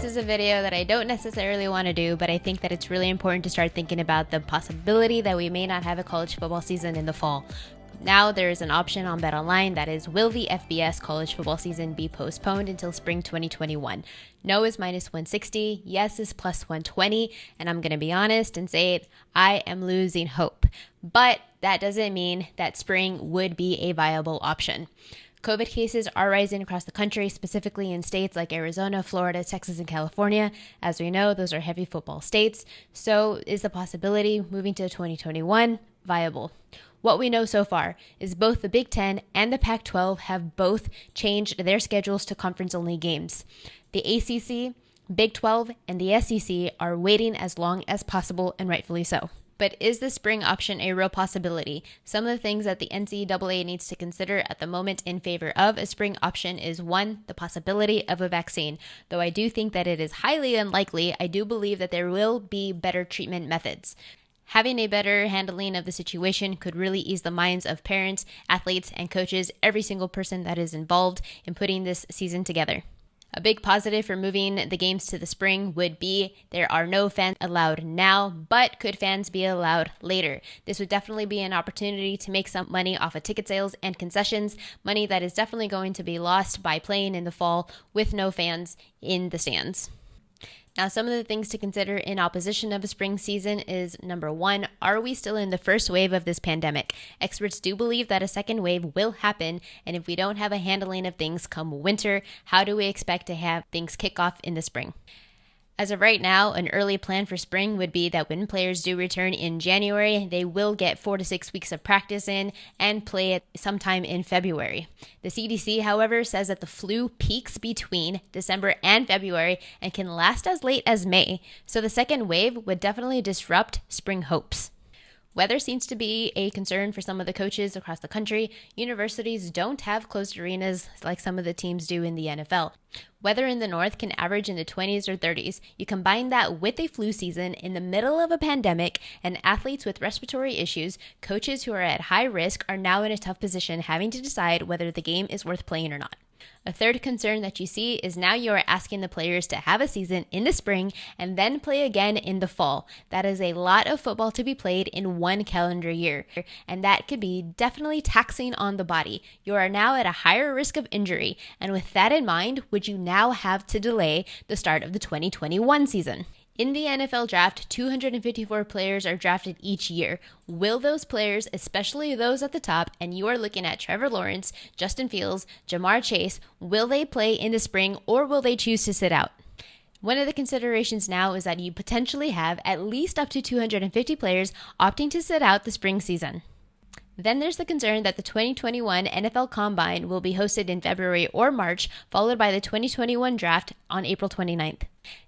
This is a video that I don't necessarily want to do, but I think that it's really important to start thinking about the possibility that we may not have a college football season in the fall. Now there is an option on BetOnline that is, will the FBS college football season be postponed until spring 2021? No is -160, yes is +120, and I'm going to be honest and say it, I am losing hope. But that doesn't mean that spring would be a viable option. COVID cases are rising across the country, specifically in states like Arizona, Florida, Texas, and California. As we know, those are heavy football states. So is the possibility moving to 2021 viable? What we know so far is both the Big Ten and the Pac-12 have both changed their schedules to conference-only games. The ACC, Big 12, and the SEC are waiting as long as possible, and rightfully so. But is the spring option a real possibility? Some of the things that the NCAA needs to consider at the moment in favor of a spring option is 1, the possibility of a vaccine. Though I do think that it is highly unlikely, I do believe that there will be better treatment methods. Having a better handling of the situation could really ease the minds of parents, athletes, and coaches, every single person that is involved in putting this season together. A big positive for moving the games to the spring would be there are no fans allowed now, but could fans be allowed later? This would definitely be an opportunity to make some money off of ticket sales and concessions, money that is definitely going to be lost by playing in the fall with no fans in the stands. Now, some of the things to consider in opposition of a spring season is, number 1, are we still in the first wave of this pandemic? Experts do believe that a second wave will happen, and if we don't have a handling of things come winter, how do we expect to have things kick off in the spring? As of right now, an early plan for spring would be that when players do return in January, they will get 4 to 6 weeks of practice in and play it sometime in February. The CDC, however, says that the flu peaks between December and February and can last as late as May, so the second wave would definitely disrupt spring hopes. Weather seems to be a concern for some of the coaches across the country. Universities don't have closed arenas like some of the teams do in the NFL. Weather in the north can average in the 20s or 30s. You combine that with a flu season in the middle of a pandemic, and athletes with respiratory issues, coaches who are at high risk are now in a tough position having to decide whether the game is worth playing or not. A third concern that you see is now you are asking the players to have a season in the spring and then play again in the fall. That is a lot of football to be played in one calendar year, and that could be definitely taxing on the body. You are now at a higher risk of injury, and with that in mind, would you now have to delay the start of the 2021 season? In the NFL draft, 254 players are drafted each year. Will those players, especially those at the top, and you are looking at Trevor Lawrence, Justin Fields, Jamar Chase, will they play in the spring or will they choose to sit out? One of the considerations now is that you potentially have at least up to 250 players opting to sit out the spring season. Then there's the concern that the 2021 NFL Combine will be hosted in February or March, followed by the 2021 draft on April 29th.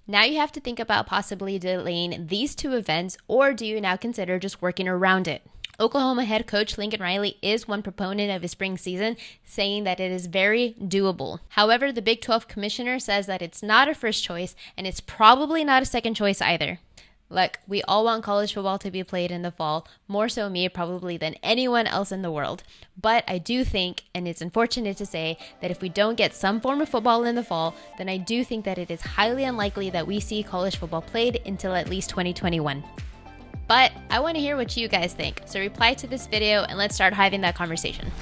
Now you have to think about possibly delaying these two events, or do you now consider just working around it? Oklahoma head coach Lincoln Riley is one proponent of a spring season, saying that it is very doable. However, the Big 12 commissioner says that it's not a first choice, and it's probably not a second choice either. Look, we all want college football to be played in the fall, more so me probably than anyone else in the world. But I do think, and it's unfortunate to say, that if we don't get some form of football in the fall, then I do think that it is highly unlikely that we see college football played until at least 2021. But I want to hear what you guys think, so reply to this video and let's start having that conversation.